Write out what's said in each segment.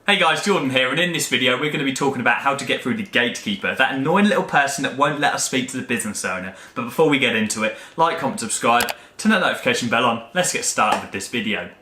Hey guys, Jordan here, and in this video we're going to be talking about how to get through the gatekeeper, that annoying little person that won't let us speak to the business owner. But before we get into it, like, comment, subscribe, turn that notification bell on. Let's get started with this video.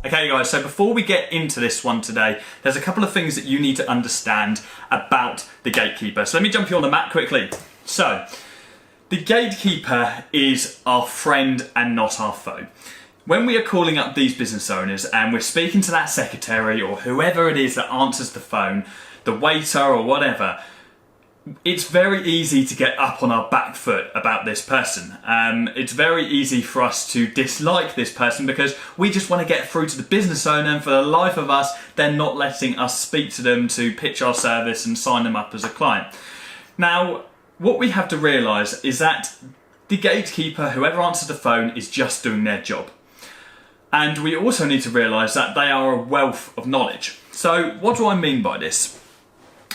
Okay guys, so before we get into this one today, there's a couple of things that you need to understand about the gatekeeper. So let me jump you on the map quickly. So, the gatekeeper is our friend and not our foe. When we are calling up these business owners and we're speaking to that secretary or whoever it is that answers the phone, the waiter or whatever, it's very easy to get up on our back foot about this person. It's very easy for us to dislike this person because we just want to get through to the business owner, and for the life of us, they're not letting us speak to them to pitch our service and sign them up as a client. Now, what we have to realise is that the gatekeeper, whoever answers the phone, is just doing their job. And we also need to realise that they are a wealth of knowledge. So what do I mean by this?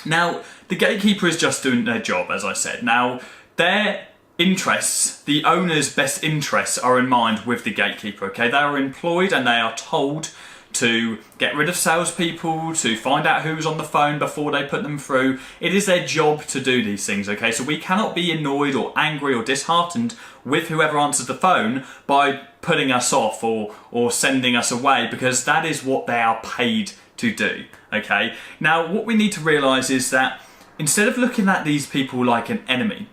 Now, the gatekeeper is just doing their job, as I said. Now, their interests, the owner's best interests, are in mind with the gatekeeper, okay? They are employed and they are told to get rid of salespeople, to find out who's on the phone before they put them through. It is their job to do these things, okay? So we cannot be annoyed or angry or disheartened with whoever answers the phone by putting us off or sending us away, because that is what they are paid to do, okay? Now, what we need to realise is that instead of looking at these people like an enemy,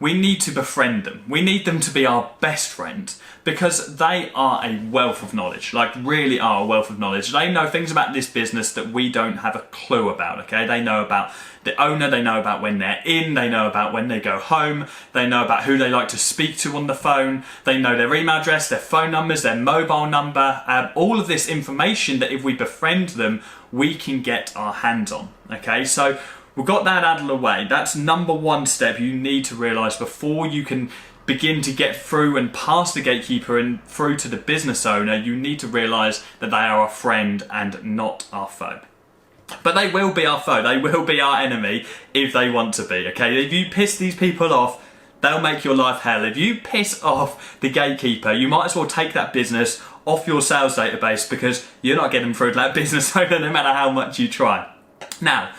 we need to befriend them. We need them to be our best friend because they are a wealth of knowledge, like really are a wealth of knowledge. They know things about this business that we don't have a clue about, okay? They know about the owner, they know about when they're in, they know about when they go home, they know about who they like to speak to on the phone, they know their email address, their phone numbers, their mobile number, all of this information that if we befriend them, we can get our hands on, okay? So we've got that out of the way. That's number one step you need to realise before you can begin to get through and past the gatekeeper and through to the business owner. You need to realise that they are our friend and not our foe. But they will be our foe, they will be our enemy if they want to be, okay? If you piss these people off, they'll make your life hell. If you piss off the gatekeeper, you might as well take that business off your sales database because you're not getting through to that business owner no matter how much you try. Now,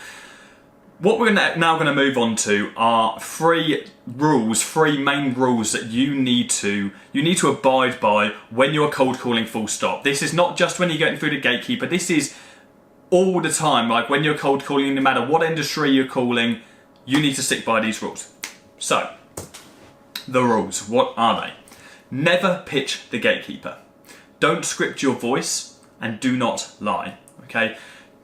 what we're now going to move on to are three main rules that you need to abide by when you're cold calling, full stop. This is not just when you're getting through the gatekeeper, this is all the time. Like when you're cold calling, no matter what industry you're calling, you need to stick by these rules. So, the rules, what are they? Never pitch the gatekeeper. Don't script your voice and do not lie, okay?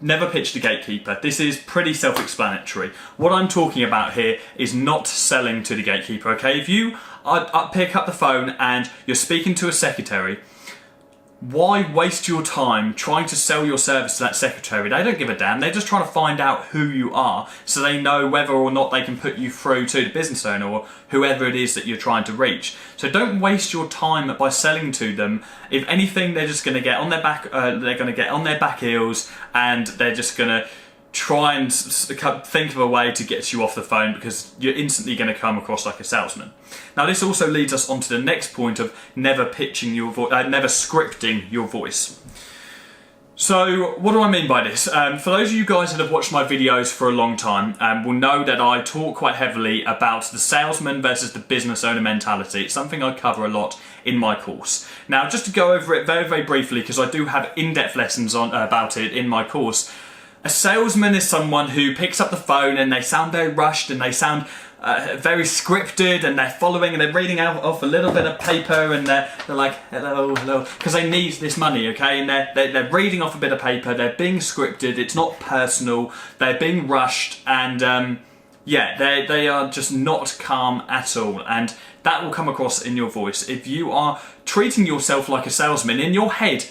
Never pitch the gatekeeper. This is pretty self-explanatory. What I'm talking about here is not selling to the gatekeeper, okay? If you pick up the phone and you're speaking to a secretary, why waste your time trying to sell your service to that secretary? They don't give a damn. They're just trying to find out who you are so they know whether or not they can put you through to the business owner or whoever it is that you're trying to reach. So don't waste your time by selling to them. If anything, they're just going to get on their back. They're going to get on their back heels, and they're just going to try and think of a way to get you off the phone because you're instantly going to come across like a salesman. Now, this also leads us on to the next point of never pitching your voice, never scripting your voice. So, what do I mean by this? For those of you guys that have watched my videos for a long time, will know that I talk quite heavily about the salesman versus the business owner mentality. It's something I cover a lot in my course. Now, just to go over it very, very briefly, because I do have in-depth lessons about it in my course. A salesman is someone who picks up the phone and they sound very rushed and they sound very scripted, and they're following and they're reading out off a little bit of paper, and they're like, hello, hello, because they need this money, okay? And they're reading off a bit of paper, they're being scripted, it's not personal, they're being rushed, and yeah, they are just not calm at all, and that will come across in your voice. If you are treating yourself like a salesman in your head,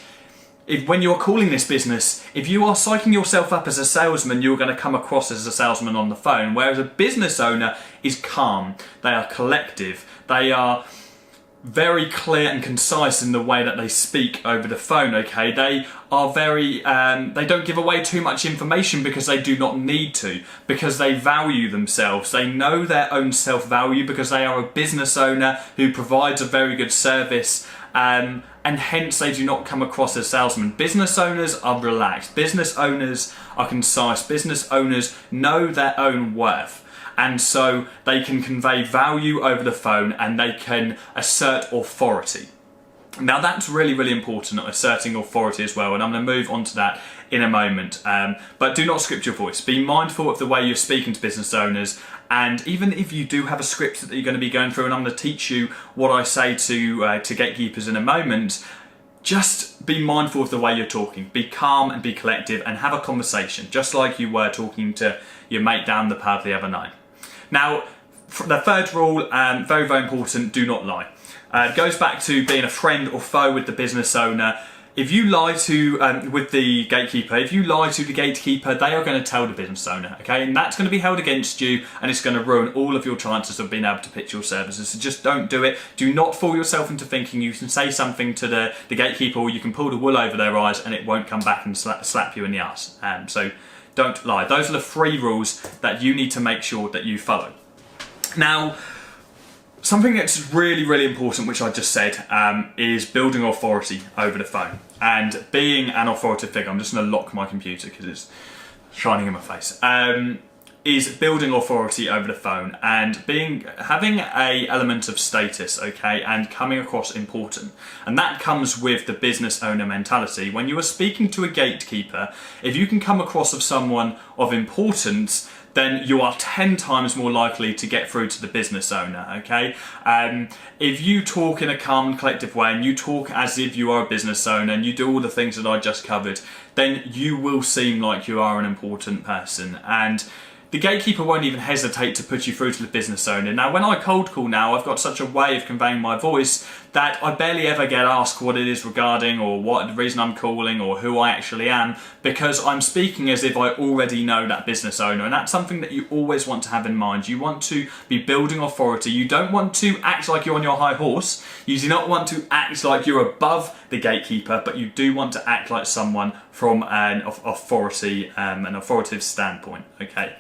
when you're calling this business, if you are psyching yourself up as a salesman, you're going to come across as a salesman on the phone. Whereas a business owner is calm. They are collective. They are very clear and concise in the way that they speak over the phone, okay? They are very, they don't give away too much information because they do not need to, because they value themselves. They know their own self-value because they are a business owner who provides a very good service, and hence they do not come across as salesmen. Business owners are relaxed. Business owners are concise. Business owners know their own worth. And so they can convey value over the phone and they can assert authority. Now that's really, really important, asserting authority as well, and I'm going to move on to that in a moment. But do not script your voice. Be mindful of the way you're speaking to business owners, and even if you do have a script that you're going to be going through, and I'm going to teach you what I say to gatekeepers in a moment, just be mindful of the way you're talking. Be calm and be collective and have a conversation, just like you were talking to your mate down the pub the other night. Now, the third rule, very, very important, do not lie. It goes back to being a friend or foe with the business owner. If you lie to, with the gatekeeper, if you lie to the gatekeeper, they are going to tell the business owner, okay? And that's going to be held against you, and it's going to ruin all of your chances of being able to pitch your services. So just don't do it. Do not fool yourself into thinking you can say something to the gatekeeper, or you can pull the wool over their eyes and it won't come back and slap you in the ass. So don't lie. Those are the 3 rules that you need to make sure that you follow. Now, something that's really, really important, which I just said, is building authority over the phone and being an authoritative figure. I'm just going to lock my computer because it's shining in my face. Is building authority over the phone and having a element of status, okay, and coming across important. And that comes with the business owner mentality. When you are speaking to a gatekeeper, if you can come across as someone of importance, then you are 10 times more likely to get through to the business owner, okay? If you talk in a calm, collective way and you talk as if you are a business owner and you do all the things that I just covered, then you will seem like you are an important person. And the gatekeeper won't even hesitate to put you through to the business owner. Now, when I cold call now, I've got such a way of conveying my voice that I barely ever get asked what it is regarding or what the reason I'm calling or who I actually am, because I'm speaking as if I already know that business owner. And that's something that you always want to have in mind. You want to be building authority. You don't want to act like you're on your high horse. You do not want to act like you're above the gatekeeper, but you do want to act like someone from an authority, an authoritative standpoint, okay?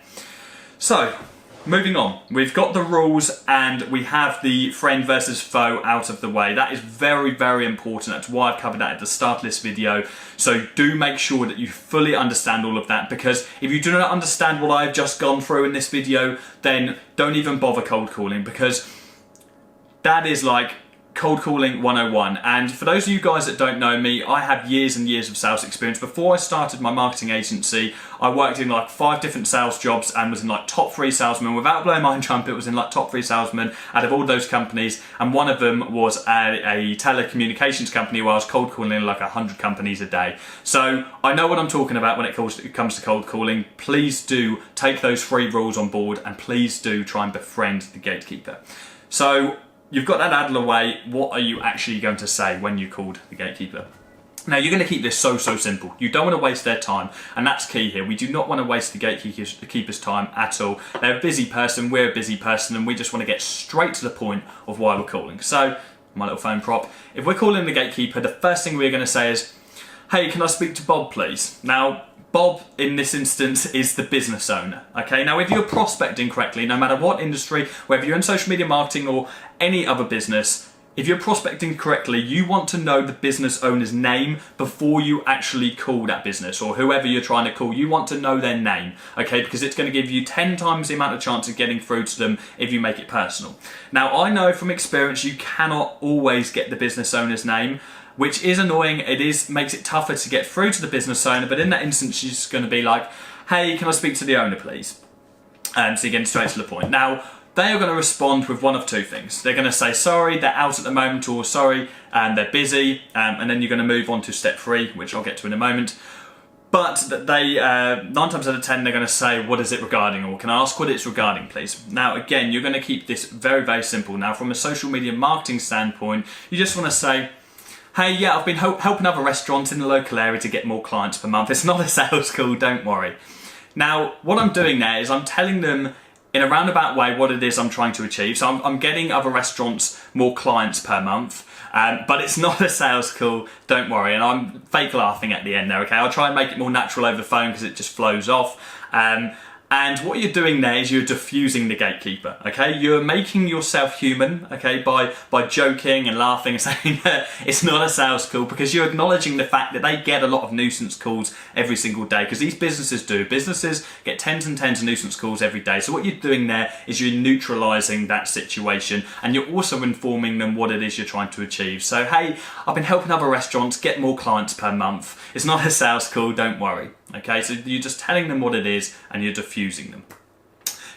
So, moving on, we've got the rules and we have the friend versus foe out of the way. That is very, very important. That's why I've covered that at the start of this video. So do make sure that you fully understand all of that, because if you do not understand what I've just gone through in this video, then don't even bother cold calling, because that is like cold calling 101. And for those of you guys that don't know me, I have years and years of sales experience. Before I started my marketing agency, I worked in like 5 different sales jobs and was in like top 3 salesmen. Without blowing my own trumpet, was in like top 3 salesmen out of all those companies, and one of them was a telecommunications company where I was cold calling like 100 companies a day. So I know what I'm talking about when it comes to cold calling. Please do take those 3 rules on board, and please do try and befriend the gatekeeper. So you've got that out of the way. What are you actually going to say when you called the gatekeeper? Now, you're going to keep this so simple. You don't want to waste their time, and that's key here. We do not want to waste the gatekeeper's time at all. They're a busy person, we're a busy person, and we just want to get straight to the point of why we're calling. So, my little phone prop, if we're calling the gatekeeper, the first thing we're going to say is, hey, can I speak to Bob, please? Now, Bob, in this instance, is the business owner, okay? Now, if you're prospecting correctly, no matter what industry, whether you're in social media marketing or any other business, if you're prospecting correctly, you want to know the business owner's name before you actually call that business, or whoever you're trying to call. You want to know their name, okay? Because it's going to give you 10 times the amount of chance of getting through to them if you make it personal. Now, I know from experience you cannot always get the business owner's name, which is annoying. Makes it tougher to get through to the business owner, but in that instance, she's just going to be like, hey, can I speak to the owner, please? So you're getting straight to the point. Now, they are going to respond with one of 2 things. They're going to say, sorry, they're out at the moment, or sorry, they're busy, and then you're going to move on to step 3, which I'll get to in a moment. But they, 9 times out of 10, they're going to say, what is it regarding, or can I ask what it's regarding, please? Now, again, you're going to keep this very, very simple. Now, from a social media marketing standpoint, you just want to say, hey, yeah, I've been helping other restaurants in the local area to get more clients per month. It's not a sales call, don't worry. Now, what I'm doing there is I'm telling them in a roundabout way what it is I'm trying to achieve. So I'm getting other restaurants more clients per month, but it's not a sales call, don't worry. And I'm fake laughing at the end there, okay? I'll try and make it more natural over the phone because it just flows off. And what you're doing there is you're diffusing the gatekeeper, okay? You're making yourself human, okay, by joking and laughing and saying it's not a sales call, because you're acknowledging the fact that they get a lot of nuisance calls every single day, because these businesses do. Businesses get tens and tens of nuisance calls every day. So what you're doing there is you're neutralising that situation, and you're also informing them what it is you're trying to achieve. So, hey, I've been helping other restaurants get more clients per month. It's not a sales call, don't worry. Okay, so you're just telling them what it is and you're diffusing them.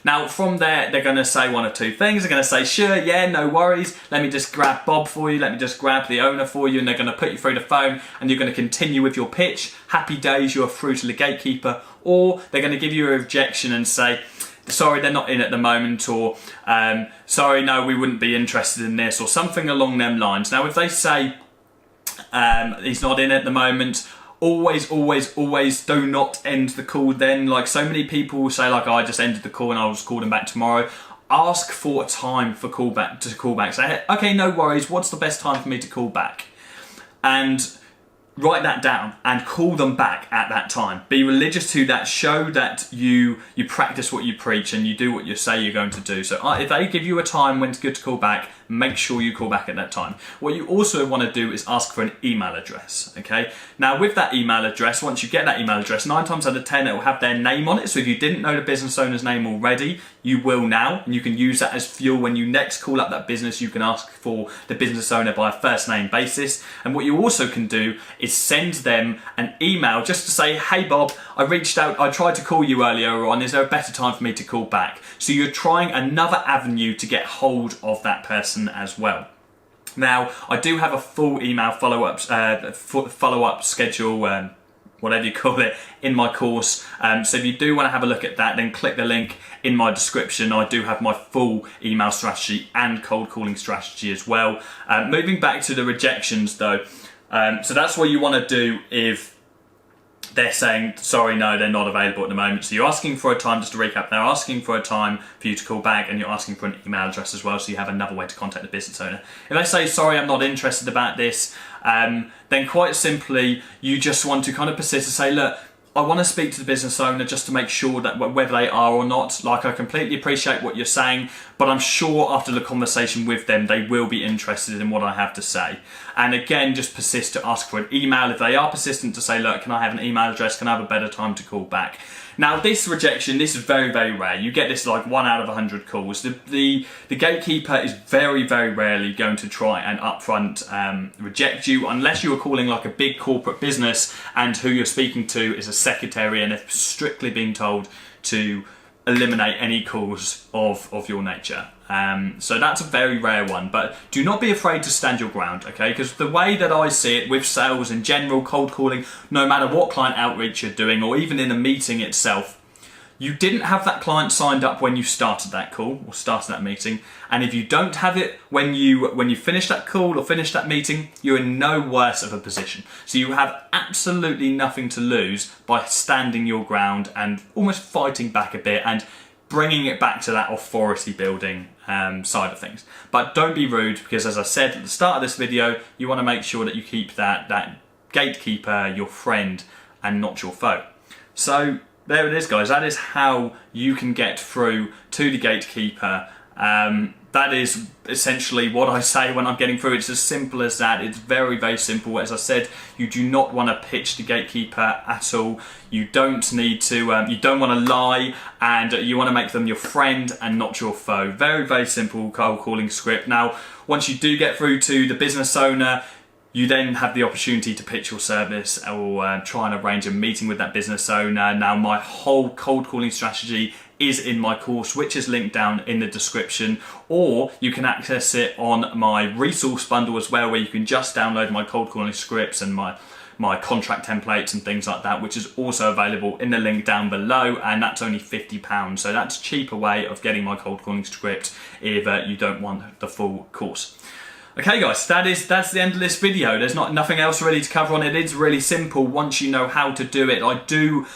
Now from there, they're going to say one or two things. They're going to say, sure, yeah, no worries. Let me just grab Bob for you. Let me just grab the owner for you. And they're going to put you through the phone and you're going to continue with your pitch. Happy days, you're through to the gatekeeper. Or they're going to give you a rejection and say, sorry, they're not in at the moment, or sorry, no, we wouldn't be interested in this, or something along them lines. Now if they say he's not in at the moment, always do not end the call then. Like, so many people will say, like, oh, I just ended the call and I'll just call them back tomorrow. Ask for a time for call back. Say, hey, okay, no worries, what's the best time for me to call back? And write that down and call them back at that time. Be religious to that. Show that you practice what you preach and you do what you say you're going to do. So if they give you a time when it's good to call back, make sure you call back at that time. What you also want to do is ask for an email address, okay? Now with that email address, once you get that email address, 9 times out of 10 it will have their name on it. So if you didn't know the business owner's name already, you will now, and you can use that as fuel. When you next call up that business, you can ask for the business owner by a first name basis. And what you also can do is send them an email just to say, hey Bob, I reached out, I tried to call you earlier on, is there a better time for me to call back? So you're trying another avenue to get hold of that person as well. Now, I do have a full email follow-up schedule, whatever you call it, in my course. So if you do want to have a look at that, then click the link in my description. I do have my full email strategy and cold calling strategy as well. Moving back to the rejections though, so that's what you want to do if they're saying, sorry, no, they're not available at the moment. So you're asking for a time, just to recap, they're asking for a time for you to call back, and you're asking for an email address as well, so you have another way to contact the business owner. If they say, sorry, I'm not interested about this, then quite simply, you just want to kind of persist and say, look, I want to speak to the business owner just to make sure that whether they are or not. Like, I completely appreciate what you're saying, but I'm sure after the conversation with them, they will be interested in what I have to say. And again, just persist to ask for an email. If they are persistent to say, look, can I have an email address? Can I have a better time to call back? Now, this rejection, this is very, very rare. You get this like 1 out of 100 calls. The gatekeeper is very, very rarely going to try and upfront reject you, unless you are calling like a big corporate business and who you're speaking to is a secretary and they're strictly being told to eliminate any calls of your nature. So that's a very rare one, but do not be afraid to stand your ground, okay? Because the way that I see it with sales in general, cold calling, no matter what client outreach you're doing, or even in a meeting itself, you didn't have that client signed up when you started that call or started that meeting, and if you don't have it when you finish that call or finish that meeting, you're in no worse of a position. So you have absolutely nothing to lose by standing your ground and almost fighting back a bit and bringing it back to that authority building side of things. But don't be rude, because as I said at the start of this video, you want to make sure that you keep that gatekeeper your friend and not your foe. So there it is, guys. That is how you can get through to the gatekeeper. That is essentially what I say when I'm getting through. It's as simple as that. It's very, very simple. As I said, you do not want to pitch the gatekeeper at all. You don't need to, you don't want to lie, and you want to make them your friend and not your foe. Very, very simple cold calling script. Now, once you do get through to the business owner, you then have the opportunity to pitch your service or try and arrange a meeting with that business owner. Now, my whole cold calling strategy is in my course, which is linked down in the description, or you can access it on my resource bundle as well, where you can just download my cold calling scripts and my contract templates and things like that, which is also available in the link down below, and that's only £50. So that's a cheaper way of getting my cold calling script if you don't want the full course. Okay guys, that's the end of this video. There's nothing else really to cover on it. It's really simple once you know how to do it. I do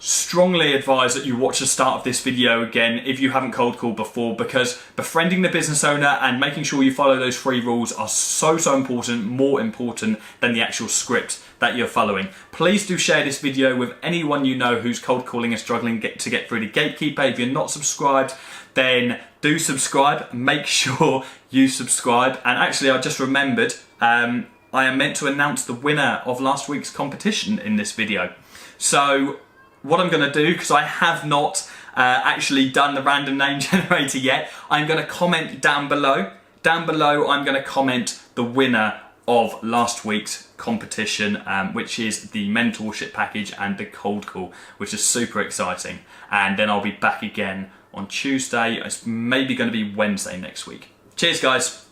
strongly advise that you watch the start of this video again if you haven't cold called before, because befriending the business owner and making sure you follow those 3 rules are so important, more important than the actual script that you're following. Please do share this video with anyone you know who's cold calling and struggling to get through the gatekeeper. If you're not subscribed, then do subscribe. Make sure you subscribe. And actually, I just remembered, I am meant to announce the winner of last week's competition in this video. So what I'm going to do, because I have not actually done the random name generator yet, I'm going to comment down below. Down below, I'm going to comment the winner of last week's competition, which is the mentorship package and the cold call, which is super exciting. And then I'll be back again on Tuesday. It's maybe going to be Wednesday next week. Cheers, guys.